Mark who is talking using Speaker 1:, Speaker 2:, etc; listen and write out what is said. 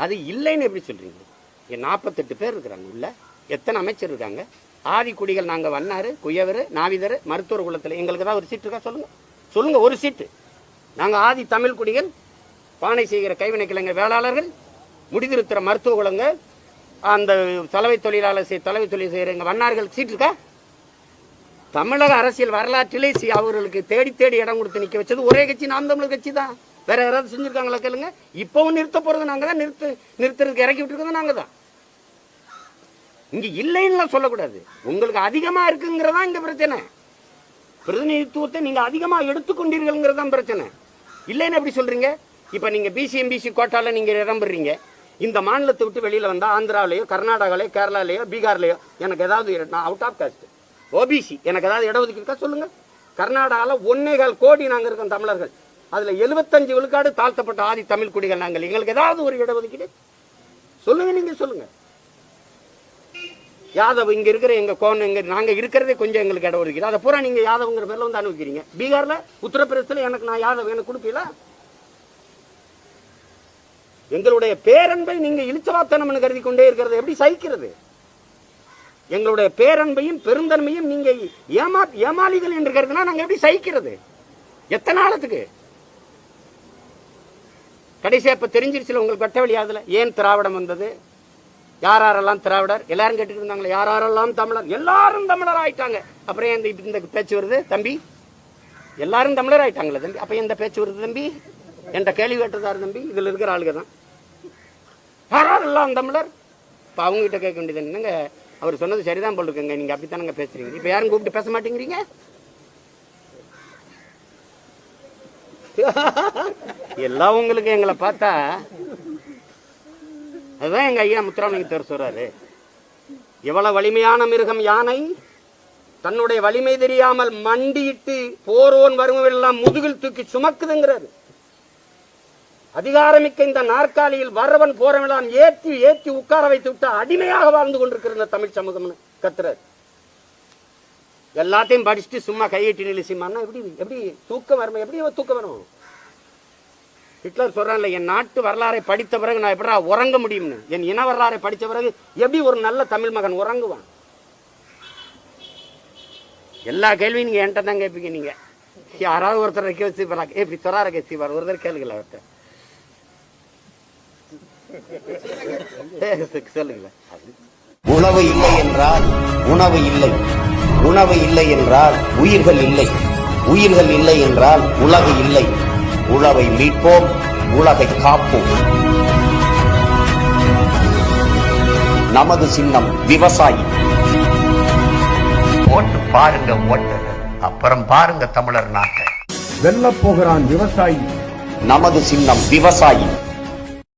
Speaker 1: அது இல்லைன்னு எப்படி சொல்றீங்க? 48 பேர் இருக்கிறாங்க உள்ள, எத்தனை அமைச்சர் இருக்காங்க? ஆதி குடிகள் நாங்க வண்ணாரு, குயவர், நாவிதர், மருத்துவர் குலத்தில் எங்களுக்கு தான் ஒரு சீட் இருக்கா? சொல்லுங்க சொல்லுங்க, ஒரு சீட்டு. நாங்க ஆதி தமிழ் குடிகள், பானை செய்கிற கைவினை கலைஞர் வேளாளர்கள், முடிதிருத்துற மருத்துவ குலங்கள், அந்த தலைமை தொழிலாளர் தலைமை தொழில் செய்கிற எங்க வண்ணார்கள் சீட் இருக்கா? தமிழக அரசியல் வரலாற்றிலே அவர்களுக்கு தேடி தேடி இடம் கொடுத்து நிக்க வச்சது ஒரே கட்சி, நாம் தமிழர் கட்சி தான். வேற யாராவது செஞ்சிருக்காங்களா கேளுங்க. இப்பவும் நிறுத்த போறது நாங்க தான், நிறுத்துறதுக்கு இறக்கி விட்டுருக்கோம் நாங்க தான். இங்க இல்லைன்னு சொல்லக்கூடாது. உங்களுக்கு அதிகமா இருக்குங்கிறதா இங்க பிரச்சனை. பிரதிநிதித்துவத்தை நீங்க அதிகமா எடுத்துக்கொண்டீர்கள்ங்கிறதான் பிரச்சனை. இல்லைன்னு எப்படி சொல்றீங்க? இப்ப நீங்க பிசி எம்பிசி கோட்டால நீங்க இடம்பெறீங்க. இந்த மாநிலத்தை விட்டு வெளியில வந்தா ஆந்திராவிலேயோ கர்நாடகாலேயோ கேரளாலேயோ பீகார்லயோ எனக்கு ஏதாவது, நான் அவுட் ஆஃப் காஸ்ட் ஓபிசி, எனக்கு ஏதாவது இடஒதுக்கீடு இருக்கா சொல்லுங்க. கர்நாடகாவில் 1.25 கோடி நாங்க இருக்கோம் தமிழர்கள். அதுல 75 விழுக்காடு தாழ்த்தப்பட்ட ஆதி தமிழ் குடிகள் நாங்கள். எங்களுக்கு ஏதாவது ஒரு இடஒதுக்கீடு சொல்லுங்க, நீங்க சொல்லுங்க. யாதவ் இங்க இருக்கிற எங்க கோன் எங்க நாங்க இருக்கிறதே கொஞ்சம் எங்களுக்கு இடஒதுக்கீடு, அதை பூரா நீங்க யாதவ்ங்கிற பேர்ல வந்து அனுபவிக்கிறீங்க. பீகார்ல உத்தரப்பிரதேசத்துல எனக்கு நான் யாதவ் எனக்கு கொடுப்பீல? எங்களுடைய பேரன்பை நீங்க இழிச்சவாத்தனம் கருதி கொண்டே இருக்கிறது எப்படி சகிக்கிறது? எங்களுடைய பேரன்பையும் பெருந்தன்மையும் நீங்க ஏமாளிகள் என்று கருதுனா நாங்க எப்படி சகிக்கிறது? எத்தனை நாளத்துக்கு? கடைசியா இப்ப தெரிஞ்சிருச்சுல உங்களுக்கு வெட்ட வெளியாதுல ஏன் திராவிடம் வந்தது, யாரெல்லாம் திராவிடர் எல்லாரும் கேட்டுட்டு இருந்தாங்களே, யாரெல்லாம் தமிழர், எல்லாரும் தமிழர் ஆயிட்டாங்க. அப்புறம் இந்த பேச்சு வருது தம்பி, எல்லாரும் தமிழர் ஆயிட்டாங்களே தம்பி, அப்ப எந்த பேச்சு வருது தம்பி என்ற கேள்வி கேட்டதாரு தம்பி. இதுல இருக்கிற ஆளுங்க தான் யாரெல்லாம் தமிழர். இப்ப அவங்க கிட்ட கேட்க வேண்டியது என்னங்க, அவர் சொன்னது சரிதான் போல் இருக்குங்க, நீங்க அப்படித்தானங்க பேசுறீங்க. இப்ப யாரும் கூப்பிட்டு பேச மாட்டேங்கிறீங்க. எல்லாம் உங்களுக்கு எங்களை பார்த்தா அதுதான் எங்க ஐயா முத்துராமலிங்க சொல்றாரு, எவ்வளவு வலிமையான மிருகம் யானை, தன்னுடைய வலிமை தெரியாமல் மண்டியிட்டு போரோன் வருவெல்லாம் முதுகில் தூக்கி சுமக்குதுங்கிறாரு. அதிகாரமிக்க இந்த நாற்காலியில் வரவன் போறவெல்லாம் ஏற்றி ஏற்றி உட்கார வைத்து விட்டு அடிமையாக வாழ்ந்து கொண்டிருக்கிற இந்த தமிழ் சமூகம்னு கத்துறாரு. எல்லாத்தையும் படிச்சுட்டு சும்மா கையெட்டி நிலைசிமான்னா எப்படி எப்படி தூக்கம் வரும்? எப்படி தூக்கம் வரும்? ஹிட்லர் சொல்றான்ல, என் நாட்டு வரலாறை படித்த பிறகு நான் எப்படி உறங்க முடியும்னு. என் இன வரலாறை படித்த பிறகு எப்படி ஒரு நல்ல தமிழ் மகன் உறங்குவான்? எல்லா கேள்வியும் நீங்க என்கிட்ட தான் கேட்பீங்க. நீங்க யாராவது ஒருத்தர் வைக்க வச்சு இப்படி சொரார கேசிப்பார் ஒருத்தர் கேளுங்களா அவர்கிட்ட சொல்லுங்களா.
Speaker 2: உணவு இல்லை என்றால் உணவு இல்லை, உணவு இல்லை என்றால் உயிர்கள் இல்லை, உயிர்கள் இல்லை என்றால் உலகு இல்லை. உழவை மீட்போம், உலகை காப்போம். நமது சின்னம் விவசாயி. ஓட்டு பாருங்க ஓட்டு, அப்புறம் பாருங்க தமிழர் நாட்டை.
Speaker 3: வெல்ல போகிறான் விவசாயி.
Speaker 2: நமது சின்னம் விவசாயி.